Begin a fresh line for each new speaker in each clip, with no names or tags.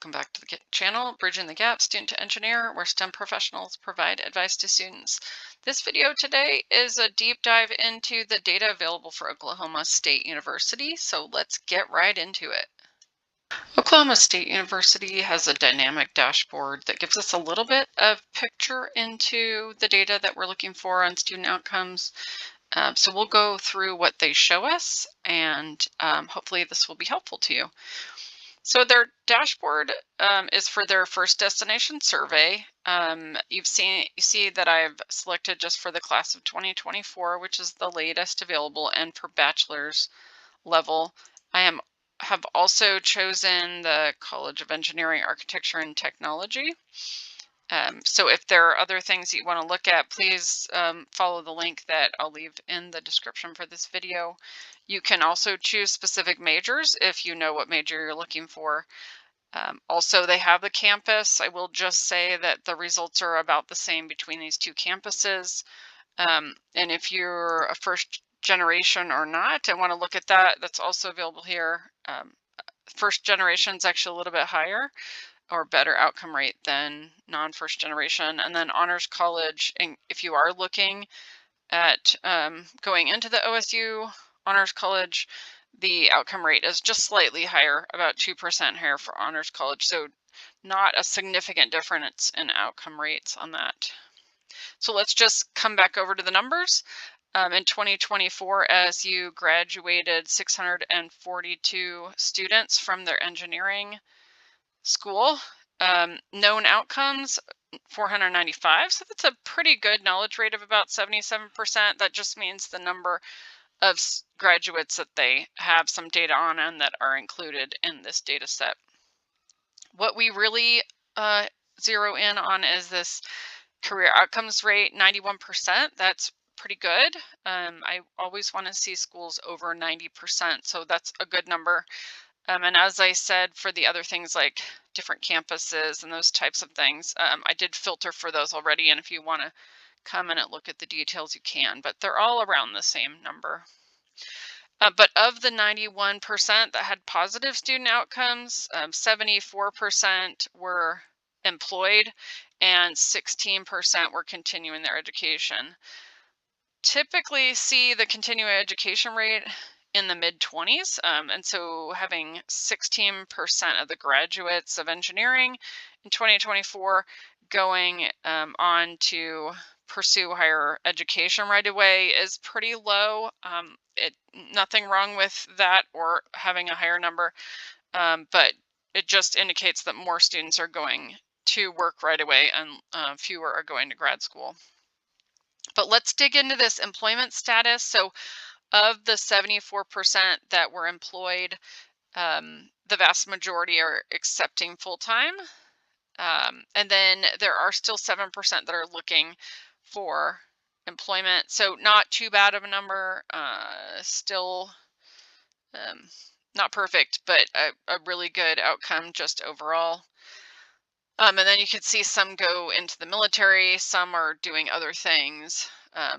Welcome back to the channel, Bridging the Gap, Student to Engineer, where STEM professionals provide advice to students. This video today is a deep dive into the data available for Oklahoma State University, so let's get right into it. Oklahoma State University has a dynamic dashboard that gives us a little bit of picture into the data that we're looking for on student outcomes. So we'll go through what they show us, and hopefully this will be helpful to you. So their dashboard is for their first destination survey. You see that I've selected just for the class of 2024, which is the latest available, and for bachelor's level. Have also chosen the College of Engineering, Architecture, and Technology. So if there are other things that you want to look at, please follow the link that I'll leave in the description for this video. You can also choose specific majors if you know what major you're looking for. Also, they have the campus. I will just say that the results are about the same between these two campuses. And if you're a first generation or not and want to look at that, that's also available here. First generation is actually a little bit higher or better outcome rate than non-first generation. And then honors college, and if you are looking at going into the OSU honors college, the outcome rate is just slightly higher, about 2% higher for honors college. So not a significant difference in outcome rates on that. So let's just come back over to the numbers. In 2024, OSU graduated 642 students from their engineering school. Known outcomes, 495. So that's a pretty good knowledge rate of about 77%. That just means the number of graduates that they have some data on and that are included in this data set. What we really zero in on is this career outcomes rate, 91%. That's pretty good. I always want to see schools over 90%, so that's a good number. And as I said, for the other things like different campuses and those types of things, I did filter for those already. And if you want to come in and look at the details, you can, but they're all around the same number. But of the 91% that had positive student outcomes, 74% were employed and 16% were continuing their education. Typically see the continuing education rate in the mid-20s. And so having 16% of the graduates of engineering in 2024 going on to pursue higher education right away is pretty low. Nothing wrong with that or having a higher number, but it just indicates that more students are going to work right away and fewer are going to grad school. But let's dig into this employment status. So of the 74% that were employed, the vast majority are accepting full-time. And then there are still 7% that are looking for employment. So not too bad of a number, still not perfect, but a really good outcome just overall. And then you can see some go into the military, some are doing other things.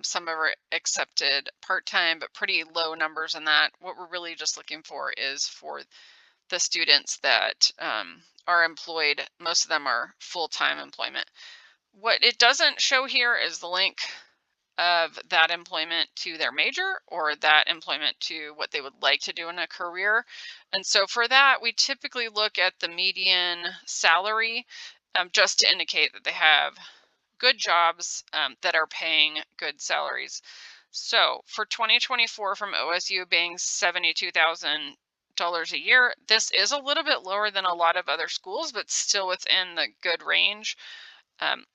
Some are accepted part-time, but pretty low numbers in that. What we're really just looking for is for the students that are employed. Most of them are full-time employment. What it doesn't show here is the link of that employment to their major or that employment to what they would like to do in a career. And so for that, we typically look at the median salary just to indicate that they have good jobs that are paying good salaries. So for 2024 from OSU being $72,000 a year, this is a little bit lower than a lot of other schools, but still within the good range.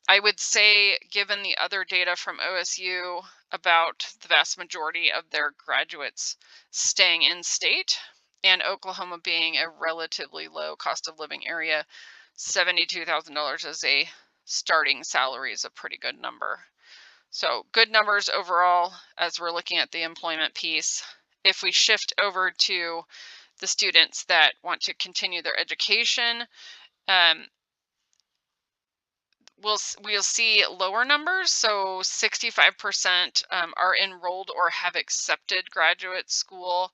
I would say, given the other data from OSU about the vast majority of their graduates staying in state and Oklahoma being a relatively low cost of living area, $72,000 as a starting salary is a pretty good number. So good numbers overall as we're looking at the employment piece. If we shift over to the students that want to continue their education, we'll see lower numbers. So 65% are enrolled or have accepted graduate school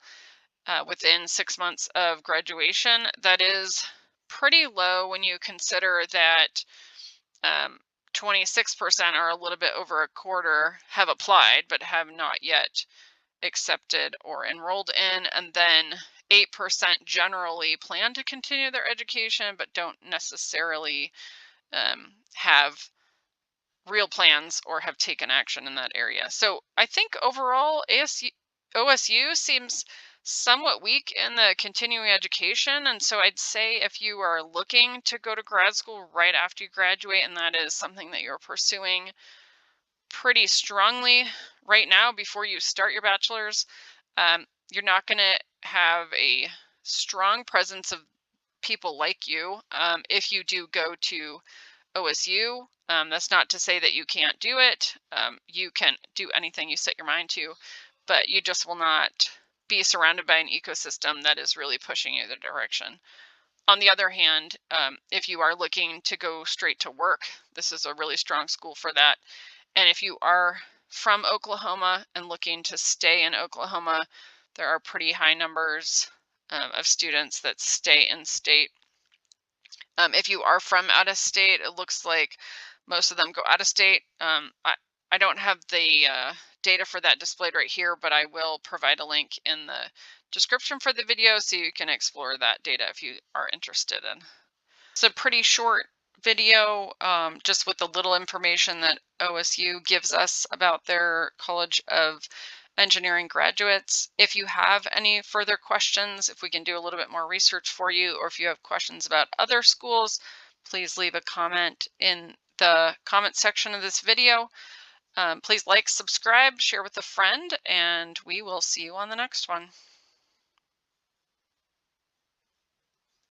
within 6 months of graduation. That is pretty low when you consider that 26% are a little bit over a quarter have applied but have not yet accepted or enrolled in, and then 8% generally plan to continue their education but don't necessarily have real plans or have taken action in that area. So I think overall OSU seems somewhat weak in the continuing education. And so I'd say if you are looking to go to grad school right after you graduate, and that is something that you're pursuing pretty strongly right now before you start your bachelor's, you're not going to have a strong presence of people like you if you do go to OSU. That's not to say that you can't do it. You can do anything you set your mind to, but you just will not be surrounded by an ecosystem that is really pushing you the direction. On the other hand, if you are looking to go straight to work, this is a really strong school for that. And if you are from Oklahoma and looking to stay in Oklahoma, there are pretty high numbers of students that stay in state. If you are from out of state, it looks like most of them go out of state. I don't have the data for that displayed right here, but I will provide a link in the description for the video so you can explore that data if you are interested in. It's a pretty short video, just with the little information that OSU gives us about their College of Engineering graduates. If you have any further questions, if we can do a little bit more research for you, or if you have questions about other schools, please leave a comment in the comment section of this video. Please like, subscribe, share with a friend, and we will see you on the next one.